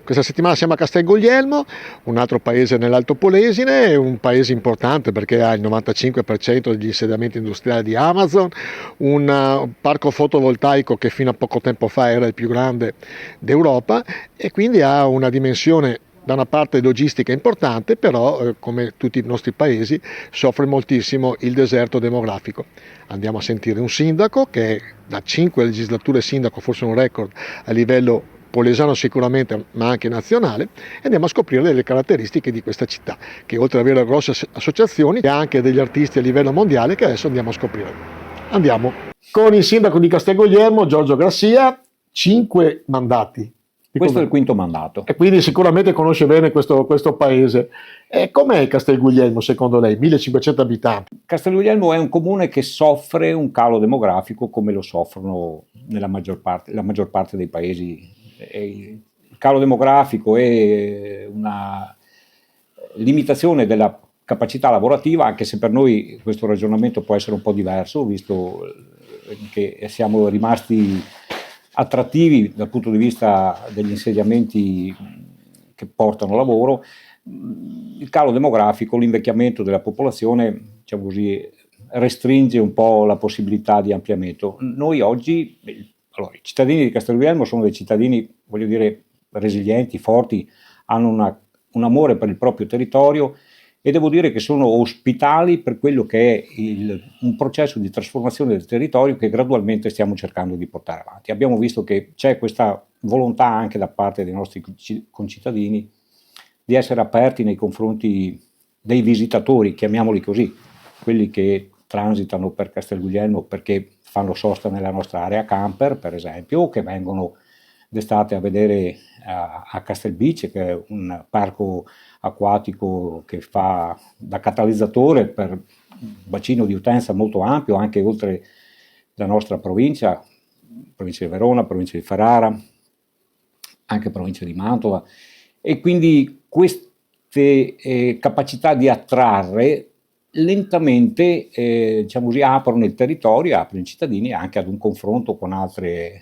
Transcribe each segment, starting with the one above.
Questa settimana siamo a Castel Guglielmo, un altro paese nell'Alto Polesine, un paese importante perché ha il 95% degli insediamenti industriali di Amazon, un parco fotovoltaico che fino a poco tempo fa era il più grande d'Europa e quindi ha una dimensione da una parte logistica importante, però come tutti i nostri paesi soffre moltissimo il deserto demografico. Andiamo a sentire un sindaco che è da 5 legislature sindaco, forse un record a livello polesano sicuramente, ma anche nazionale, e andiamo a scoprire delle caratteristiche di questa città, che oltre ad avere grosse associazioni ha anche degli artisti a livello mondiale che adesso andiamo a scoprire. Andiamo con il sindaco di Castel Guglielmo, Giorgio Grassia, 5 mandati. Questo è il quinto mandato. E quindi sicuramente conosce bene questo paese. E com'è Castel Guglielmo secondo lei? 1500 abitanti. Castel Guglielmo è un comune che soffre un calo demografico come lo soffrono la maggior parte dei paesi. Il calo demografico e una limitazione della capacità lavorativa, anche se per noi questo ragionamento può essere un po' diverso, visto che siamo rimasti attrattivi dal punto di vista degli insediamenti che portano lavoro. Il calo demografico, l'invecchiamento della popolazione, diciamo così, restringe un po' la possibilità di ampliamento. Noi oggi, allora, i cittadini di Castel Guglielmo sono dei cittadini, voglio dire, resilienti, forti, hanno un amore per il proprio territorio e devo dire che sono ospitali per quello che è un processo di trasformazione del territorio che gradualmente stiamo cercando di portare avanti. Abbiamo visto che c'è questa volontà anche da parte dei nostri concittadini di essere aperti nei confronti dei visitatori, chiamiamoli così, quelli che transitano per Castel Guglielmo perché fanno sosta nella nostra area camper, per esempio, o che vengono d'estate a vedere a Castel Beach, che è un parco acquatico che fa da catalizzatore per un bacino di utenza molto ampio, anche oltre la nostra provincia di Verona, provincia di Ferrara, anche provincia di Mantova, e quindi queste capacità di attrarre lentamente diciamo così, aprono il territorio, aprono i cittadini anche ad un confronto con altre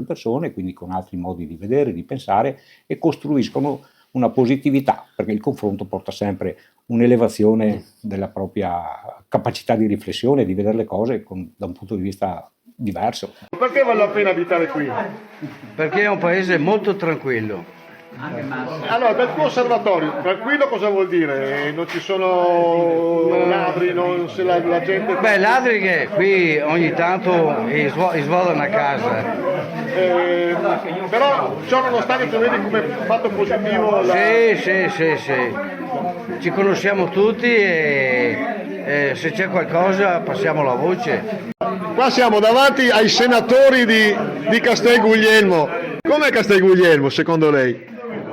persone, quindi con altri modi di vedere, di pensare, e costruiscono una positività, perché il confronto porta sempre un'elevazione della propria capacità di riflessione, di vedere le cose da un punto di vista diverso. Perché vale la pena abitare qui? Perché è un paese molto tranquillo. Allora, dal tuo osservatorio, tranquillo cosa vuol dire? Non ci sono ladri, non se la gente... Beh, ladri che qui ogni tanto svolano a casa. Però ciò nonostante tu vedi come fatto positivo Sì. Ci conosciamo tutti e se c'è qualcosa passiamo la voce. Qua siamo davanti ai senatori di Castel Guglielmo. Com'è Castel Guglielmo secondo lei?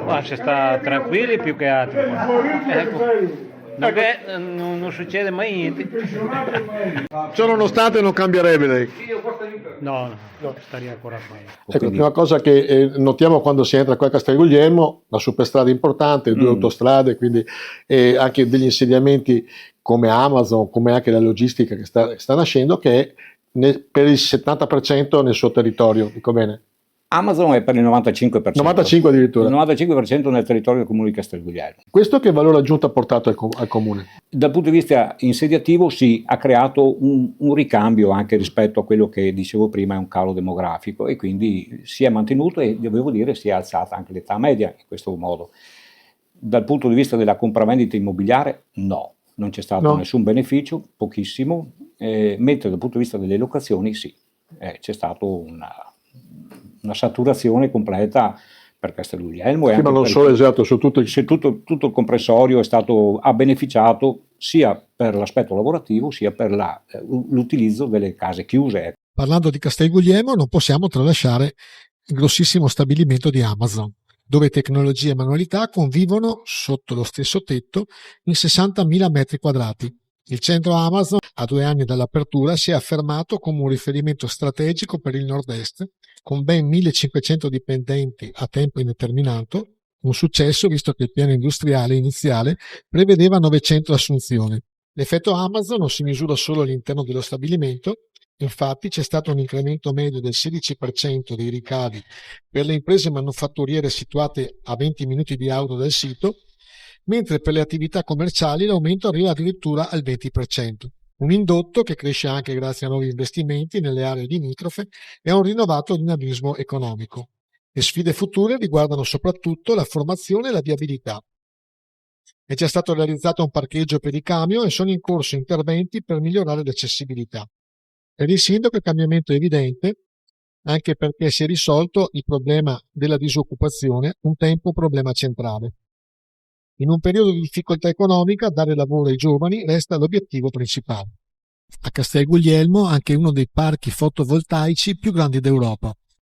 Qua si sta tranquilli più che altro. Ecco. Non succede mai niente. Ciò nonostante non cambierebbe lei? No, starei ancora qua. Ecco, la prima cosa che notiamo quando si entra qua a Castel Guglielmo, la superstrada importante, 2 autostrade, quindi anche degli insediamenti come Amazon, come anche la logistica che sta nascendo, che è per il 70% nel suo territorio, dico bene? Amazon è per il 95%. 95 addirittura. Il 95% nel territorio del comune di Castel Guglielmo. Questo che valore aggiunto ha portato al comune? Dal punto di vista insediativo sì, ha creato un ricambio anche rispetto a quello che dicevo prima, è un calo demografico, e quindi si è mantenuto e devo dire si è alzata anche l'età media in questo modo. Dal punto di vista della compravendita immobiliare no, non c'è stato nessun beneficio, pochissimo, mentre dal punto di vista delle locazioni sì, c'è stato una saturazione completa per Castel Guglielmo. Sì, ma non solo, esatto, su tutto il comprensorio ha beneficiato sia per l'aspetto lavorativo sia per l'utilizzo delle case chiuse. Parlando di Castel Guglielmo non possiamo tralasciare il grossissimo stabilimento di Amazon, dove tecnologia e manualità convivono sotto lo stesso tetto in 60.000 metri quadrati. Il centro Amazon, a 2 anni dall'apertura, si è affermato come un riferimento strategico per il nord-est, con ben 1.500 dipendenti a tempo indeterminato, un successo visto che il piano industriale iniziale prevedeva 900 assunzioni. L'effetto Amazon non si misura solo all'interno dello stabilimento, Infatti c'è stato un incremento medio del 16% dei ricavi per le imprese manufatturiere situate a 20 minuti di auto dal sito, mentre per le attività commerciali l'aumento arriva addirittura al 20%. Un indotto che cresce anche grazie a nuovi investimenti nelle aree limitrofe e a un rinnovato dinamismo economico. Le sfide future riguardano soprattutto la formazione e la viabilità. È già stato realizzato un parcheggio per i camion e sono in corso interventi per migliorare l'accessibilità. Per il sindaco il cambiamento è evidente, anche perché si è risolto il problema della disoccupazione, un tempo problema centrale. In un periodo di difficoltà economica, dare lavoro ai giovani resta l'obiettivo principale. A Castel Guglielmo anche uno dei parchi fotovoltaici più grandi d'Europa.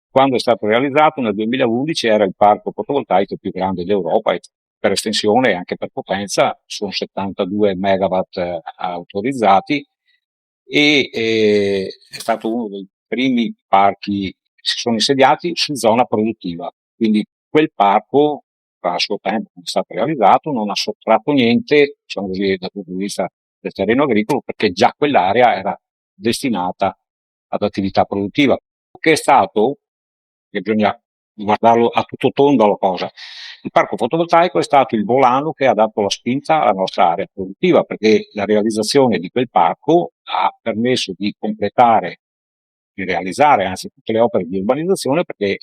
Quando è stato realizzato nel 2011 era il parco fotovoltaico più grande d'Europa e per estensione e anche per potenza sono 72 megawatt autorizzati e è stato uno dei primi parchi che si sono insediati su zona produttiva. Quindi quel parco, a suo tempo, quando è stato realizzato, non ha sottratto niente, diciamo così, dal punto di vista del terreno agricolo, perché già quell'area era destinata ad attività produttiva, che è stato, che bisogna guardarlo a tutto tondo la cosa. Il parco fotovoltaico è stato il volano che ha dato la spinta alla nostra area produttiva, perché la realizzazione di quel parco ha permesso di completare, di realizzare anzi tutte le opere di urbanizzazione, perché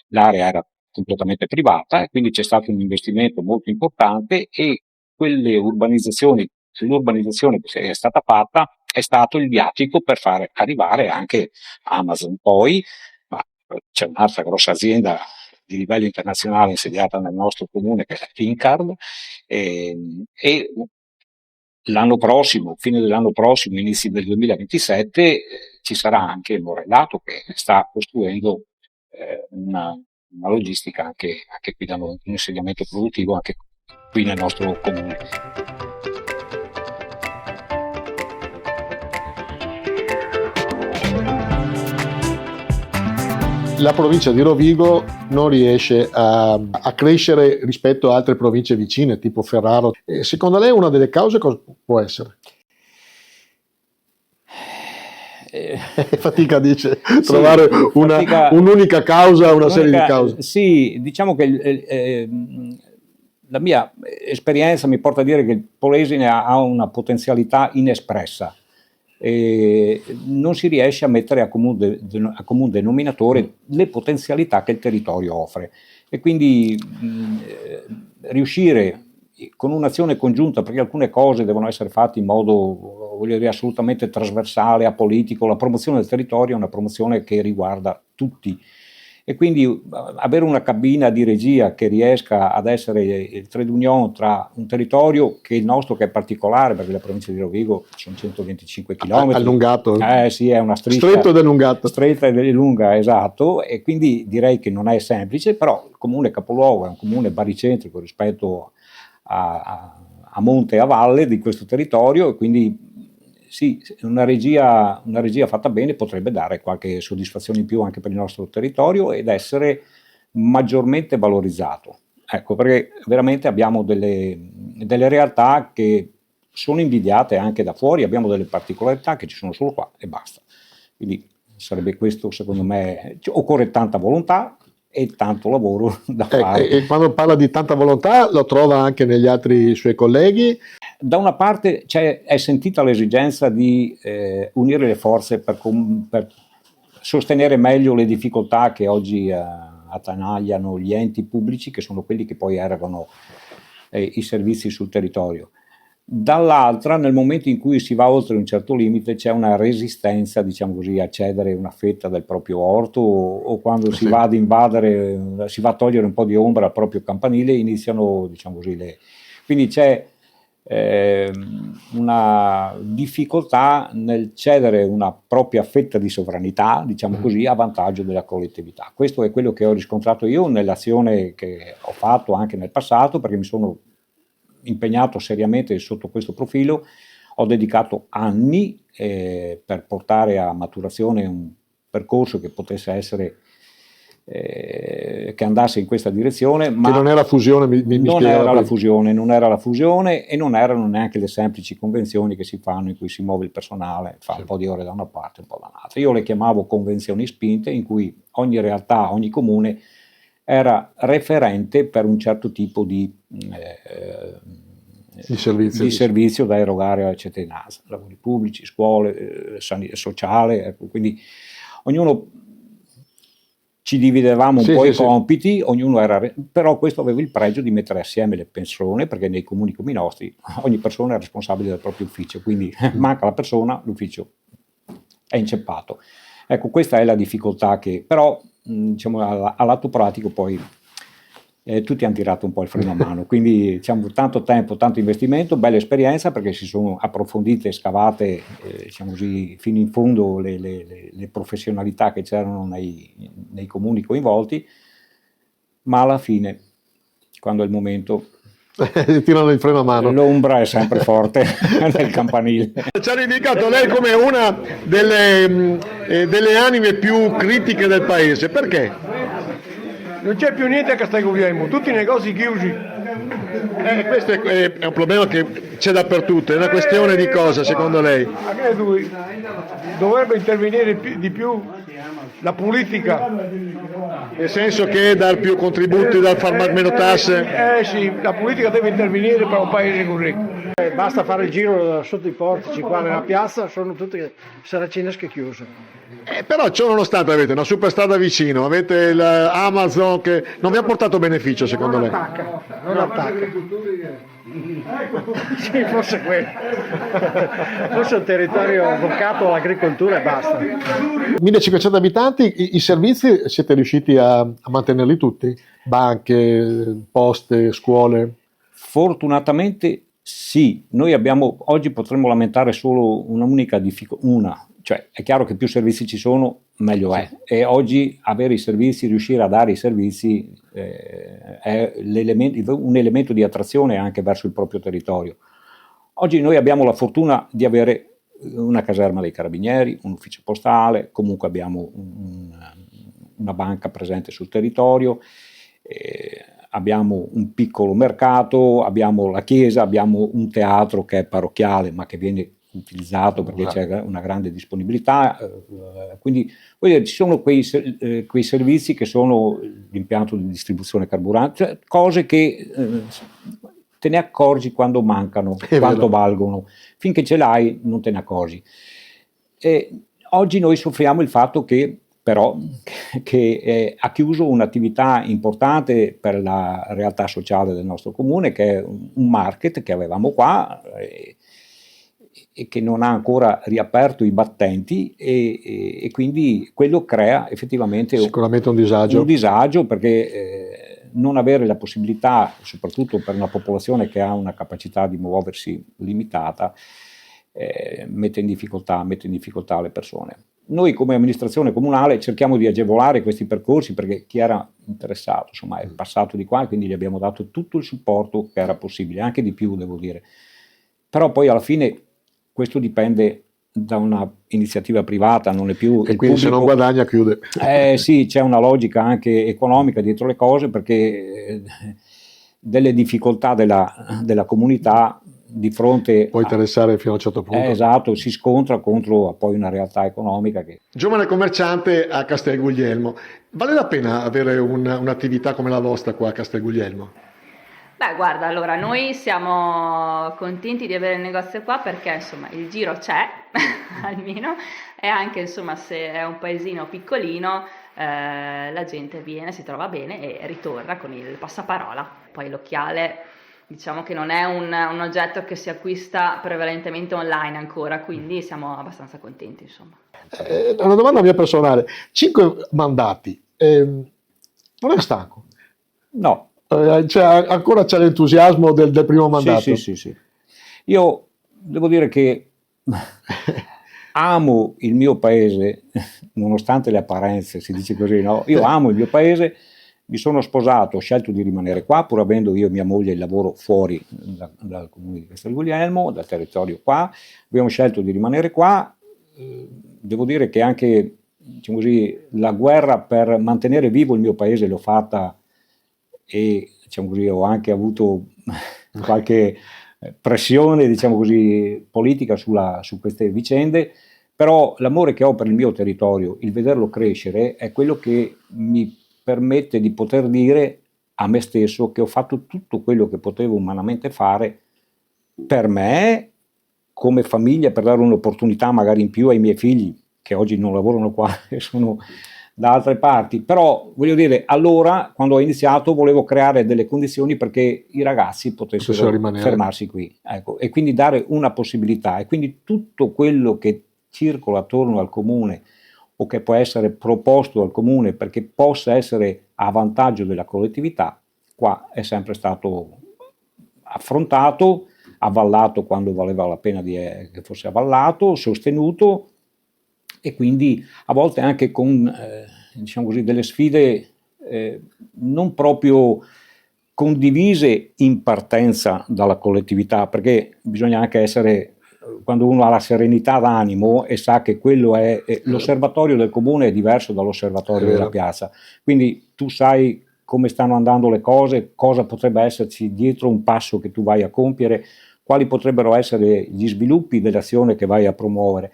l'area era completamente privata e quindi c'è stato un investimento molto importante e l'urbanizzazione che è stata fatta è stato il viatico per fare arrivare anche Amazon. Poi ma c'è un'altra grossa azienda di livello internazionale insediata nel nostro comune che è Fincard e l'anno prossimo, fine dell'anno prossimo, inizi del 2027, ci sarà anche Morellato che sta costruendo una logistica anche qui da noi, un insediamento produttivo anche qui nel nostro comune. La provincia di Rovigo non riesce a crescere rispetto a altre province vicine, tipo Ferraro. Secondo lei una delle cause cosa può essere? Fatica, dice, trovare un'unica causa, una serie di cause. Sì, diciamo che la mia esperienza mi porta a dire che il Polesine ha una potenzialità inespressa. Non si riesce a mettere a comune denominatore le potenzialità che il territorio offre e quindi riuscire con un'azione congiunta, perché alcune cose devono essere fatte in modo, voglio dire, assolutamente trasversale, apolitico. La promozione del territorio è una promozione che riguarda tutti e quindi avere una cabina di regia che riesca ad essere il trade union tra un territorio che è il nostro, che è particolare perché la provincia di Rovigo sono 125 km, allungato, sì, è una striscia stretto ed allungato, stretta ed lunga, esatto, e quindi direi che non è semplice, però il comune capoluogo è un comune baricentrico rispetto a monte e a valle di questo territorio e quindi sì, una regia fatta bene potrebbe dare qualche soddisfazione in più anche per il nostro territorio ed essere maggiormente valorizzato. Ecco, perché veramente abbiamo delle realtà che sono invidiate anche da fuori, abbiamo delle particolarità che ci sono solo qua e basta. Quindi sarebbe questo, secondo me, occorre tanta volontà e tanto lavoro da fare. E quando parla di tanta volontà lo trova anche negli altri suoi colleghi? Da una parte è sentita l'esigenza di unire le forze per sostenere meglio le difficoltà che oggi attanagliano gli enti pubblici, che sono quelli che poi erogano i servizi sul territorio. Dall'altra, nel momento in cui si va oltre un certo limite, c'è una resistenza, diciamo così, a cedere una fetta del proprio orto o quando si va ad invadere, si va a togliere un po' di ombra al proprio campanile, iniziano, diciamo così, quindi c'è una difficoltà nel cedere una propria fetta di sovranità, diciamo così, a vantaggio della collettività. Questo è quello che ho riscontrato io nell'azione che ho fatto anche nel passato, perché mi sono impegnato seriamente sotto questo profilo, ho dedicato anni per portare a maturazione un percorso che potesse essere che andasse in questa direzione, ma che non era fusione, non era la fusione, non era la fusione e non erano neanche le semplici convenzioni che si fanno in cui si muove il personale, fa un po' di ore da una parte, un po' da un'altra. Io le chiamavo convenzioni spinte, in cui ogni realtà, ogni comune era referente per un certo tipo di servizio da erogare alla cittadinanza, lavori pubblici, scuole, sociale, ecco, quindi ognuno ci dividevamo un po' i compiti, ognuno però questo aveva il pregio di mettere assieme le persone, perché nei comuni come i nostri ogni persona è responsabile del proprio ufficio, quindi manca la persona, l'ufficio è inceppato. Ecco, questa è la difficoltà che però diciamo all'atto pratico poi tutti hanno tirato un po' il freno a mano, quindi diciamo tanto tempo, tanto investimento, bella esperienza, perché si sono approfondite, scavate diciamo così, fino in fondo le professionalità che c'erano nei comuni coinvolti, ma alla fine, quando è il momento, tirano il freno a mano. L'ombra è sempre forte nel campanile. Ci hanno indicato lei come una delle anime più critiche del paese, perché? Non c'è più niente a Castelguglielmo, tutti i negozi chiusi. Questo è un problema che c'è dappertutto, è una questione di cosa secondo lei? Anche lui dovrebbe intervenire di più la politica. Nel senso che dar più contributi, dar far meno tasse? Sì, la politica deve intervenire per un paese così. Basta fare il giro sotto i portici qua nella piazza, sono tutte saracinesche chiuse. Però ciò nonostante avete una superstrada vicino, avete l'Amazon che non vi ha portato beneficio secondo lei? Non attacca. Sì, forse quello. Forse è un territorio vocato all'agricoltura e basta. 1500 abitanti, i servizi siete riusciti a mantenerli tutti? Banche, poste, scuole? Fortunatamente sì, noi oggi potremmo lamentare solo un'unica difficoltà, cioè è chiaro che più servizi ci sono meglio è, e oggi avere i servizi, riuscire a dare i servizi è un elemento di attrazione anche verso il proprio territorio. Oggi noi abbiamo la fortuna di avere una caserma dei carabinieri, un ufficio postale, comunque abbiamo una banca presente sul territorio, abbiamo un piccolo mercato, abbiamo la chiesa, abbiamo un teatro che è parrocchiale ma che viene utilizzato perché c'è una grande disponibilità, quindi ci sono quei servizi che sono l'impianto di distribuzione carburante, cioè cose che te ne accorgi quando mancano, quanto valgono, finché ce l'hai non te ne accorgi. E oggi noi soffriamo il fatto che però ha chiuso un'attività importante per la realtà sociale del nostro comune, che è un market che avevamo qua e che non ha ancora riaperto i battenti e quindi quello crea effettivamente sicuramente un disagio perché non avere la possibilità, soprattutto per una popolazione che ha una capacità di muoversi limitata, mette in difficoltà le persone. Noi come amministrazione comunale cerchiamo di agevolare questi percorsi perché chi era interessato insomma è passato di qua e quindi gli abbiamo dato tutto il supporto che era possibile, anche di più devo dire. Però poi alla fine questo dipende da una iniziativa privata, non è più e quindi pubblico, se non guadagna chiude. Sì, c'è una logica anche economica dietro le cose perché delle difficoltà della comunità di fronte può interessare fino a un certo punto. Esatto, si scontra contro poi una realtà economica che... Giovane commerciante a Castelguglielmo, vale la pena avere un'attività come la vostra qua a Castelguglielmo? Beh, guarda, allora noi siamo contenti di avere il negozio qua perché insomma il giro c'è, almeno, e anche insomma se è un paesino piccolino la gente viene, si trova bene e ritorna con il passaparola. Poi l'occhiale diciamo che non è un oggetto che si acquista prevalentemente online ancora, quindi siamo abbastanza contenti insomma. Una domanda mia personale, 5 mandati, non è stanco? No. Ancora c'è l'entusiasmo del primo mandato? Sì. Io devo dire che amo il mio paese, nonostante le apparenze, si dice così, no? Io amo il mio paese, mi sono sposato, ho scelto di rimanere qua, pur avendo io e mia moglie il lavoro fuori dal comune di Castelguglielmo, dal territorio qua, abbiamo scelto di rimanere qua, devo dire che anche diciamo così, la guerra per mantenere vivo il mio paese l'ho fatta e diciamo così, ho anche avuto qualche pressione, diciamo così, politica su queste vicende, però l'amore che ho per il mio territorio, il vederlo crescere, è quello che mi permette di poter dire a me stesso che ho fatto tutto quello che potevo umanamente fare per me, come famiglia, per dare un'opportunità magari in più ai miei figli, che oggi non lavorano qua e sono da altre parti. Però voglio dire, allora quando ho iniziato volevo creare delle condizioni perché i ragazzi potessero fermarsi qui, ecco, e quindi dare una possibilità, e quindi tutto quello che circola attorno al comune o che può essere proposto al comune perché possa essere a vantaggio della collettività, qua è sempre stato affrontato, avallato quando valeva la pena che fosse avallato, sostenuto, e quindi a volte anche con diciamo così, delle sfide non proprio condivise in partenza dalla collettività, perché bisogna anche essere, quando uno ha la serenità d'animo e sa che quello è l'osservatorio del comune è diverso dall'osservatorio della piazza, quindi tu sai come stanno andando le cose, cosa potrebbe esserci dietro un passo che tu vai a compiere, quali potrebbero essere gli sviluppi dell'azione che vai a promuovere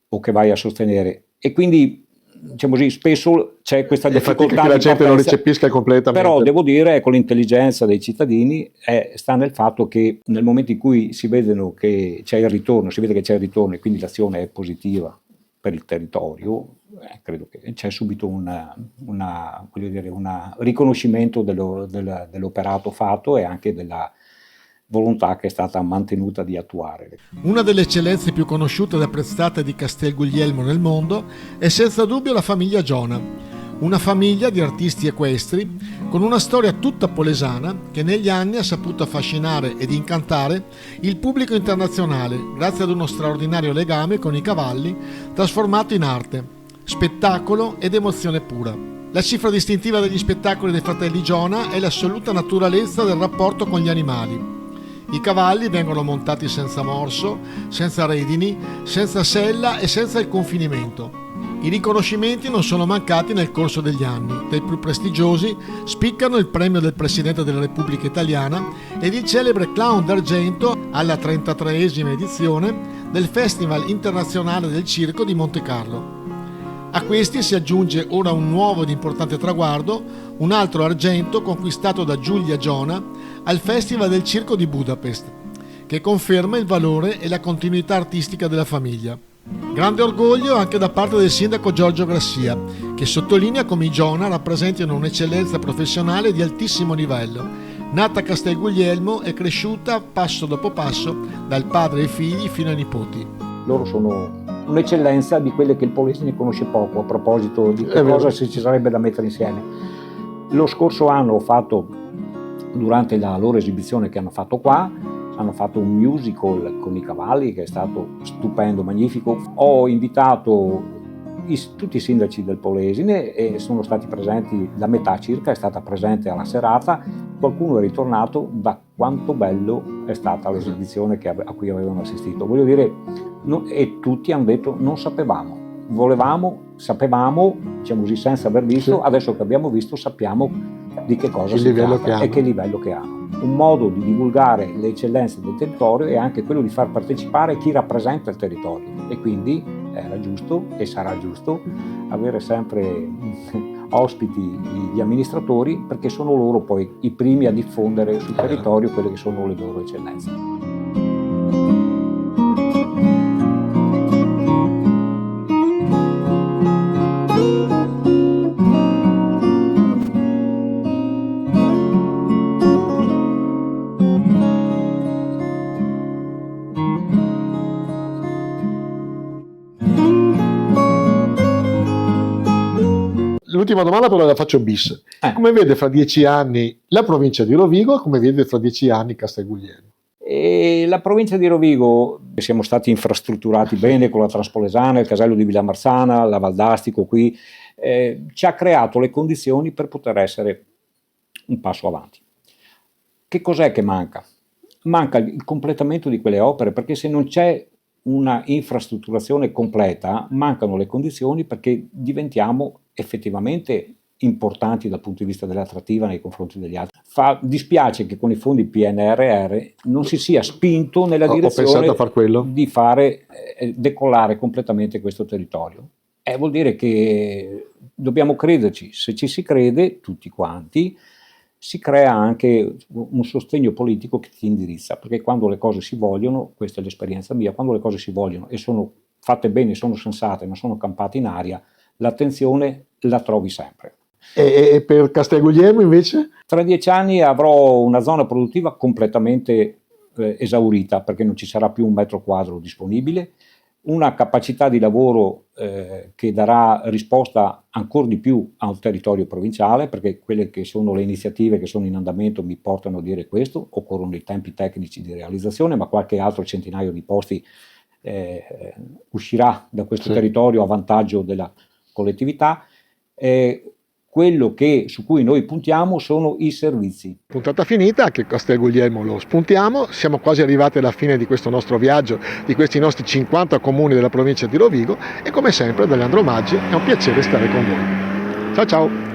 o che vai a sostenere, e quindi diciamo così, spesso c'è questa difficoltà che la gente non recepisca completamente. Però devo dire, con l'intelligenza dei cittadini, sta nel fatto che nel momento in cui si vedono che c'è il ritorno, si vede che c'è il ritorno e quindi l'azione è positiva per il territorio, credo che c'è subito voglio dire, un riconoscimento dell'operato fatto e anche della volontà che è stata mantenuta di attuare. Una delle eccellenze più conosciute ed apprezzate di Castel Guglielmo nel mondo è senza dubbio la famiglia Giona, una famiglia di artisti equestri con una storia tutta polesana che negli anni ha saputo affascinare ed incantare il pubblico internazionale grazie ad uno straordinario legame con i cavalli trasformato in arte, spettacolo ed emozione pura. La cifra distintiva degli spettacoli dei fratelli Giona è l'assoluta naturalezza del rapporto con gli animali. I cavalli vengono montati senza morso, senza redini, senza sella e senza il confinimento. I riconoscimenti non sono mancati nel corso degli anni. Tra i più prestigiosi spiccano il premio del Presidente della Repubblica Italiana ed il celebre Clown d'Argento alla 33esima edizione del Festival Internazionale del Circo di Montecarlo. A questi si aggiunge ora un nuovo ed importante traguardo, un altro argento conquistato da Giulia Giona al Festival del Circo di Budapest, che conferma il valore e la continuità artistica della famiglia. Grande orgoglio anche da parte del sindaco Giorgio Grassia, che sottolinea come i Giona rappresentino un'eccellenza professionale di altissimo livello, nata a Castel Guglielmo e cresciuta passo dopo passo dal padre ai figli fino ai nipoti. Loro sono un'eccellenza di quelle che il Polesine conosce poco, a proposito di che cosa ci sarebbe da mettere insieme. Lo scorso anno ho fatto, durante la loro esibizione che hanno fatto qua, hanno fatto un musical con i cavalli che è stato stupendo, magnifico. Ho invitato tutti i sindaci del Polesine e sono stati presenti, la metà circa è stata presente alla serata, qualcuno è ritornato da quanto bello è stata l'esibizione a cui avevano assistito. Voglio dire, e tutti hanno detto non sapevamo, sapevamo, diciamo così, senza aver visto, adesso che abbiamo visto sappiamo di che cosa si tratta e che livello che hanno. Un modo di divulgare le eccellenze del territorio è anche quello di far partecipare chi rappresenta il territorio, e quindi era giusto e sarà giusto avere sempre ospiti gli amministratori, perché sono loro poi i primi a diffondere sul territorio quelle che sono le loro eccellenze. L'ultima domanda però la faccio bis. Come vede fra 10 anni la provincia di Rovigo e come vede fra 10 anni Castel Guglielmo? E la provincia di Rovigo, siamo stati infrastrutturati bene con la Transpolesana, il casello di Villamarzana, la Valdastico qui, ci ha creato le condizioni per poter essere un passo avanti. Che cos'è che manca? Manca il completamento di quelle opere, perché se non c'è una infrastrutturazione completa, mancano le condizioni perché diventiamo effettivamente importanti dal punto di vista dell'attrattiva nei confronti degli altri. Dispiace che con i fondi PNRR non si sia spinto nella direzione di fare decollare completamente questo territorio. Vuol dire che dobbiamo crederci. Se ci si crede, tutti quanti, si crea anche un sostegno politico che ti indirizza, perché quando le cose si vogliono, questa è l'esperienza mia, quando le cose si vogliono e sono fatte bene, sono sensate, non sono campate in aria, l'attenzione la trovi sempre. E per Castelguglielmo invece? Tra 10 anni avrò una zona produttiva completamente esaurita, perché non ci sarà più un metro quadro disponibile, una capacità di lavoro che darà risposta ancora di più a un territorio provinciale, perché quelle che sono le iniziative che sono in andamento mi portano a dire questo, occorrono i tempi tecnici di realizzazione, ma qualche altro centinaio di posti uscirà da questo territorio a vantaggio della collettività. Quello su cui noi puntiamo sono i servizi. Puntata finita, anche Castelguglielmo lo spuntiamo, siamo quasi arrivati alla fine di questo nostro viaggio, di questi nostri 50 comuni della provincia di Rovigo, e come sempre da Leandro Maggi è un piacere stare con voi. Ciao ciao!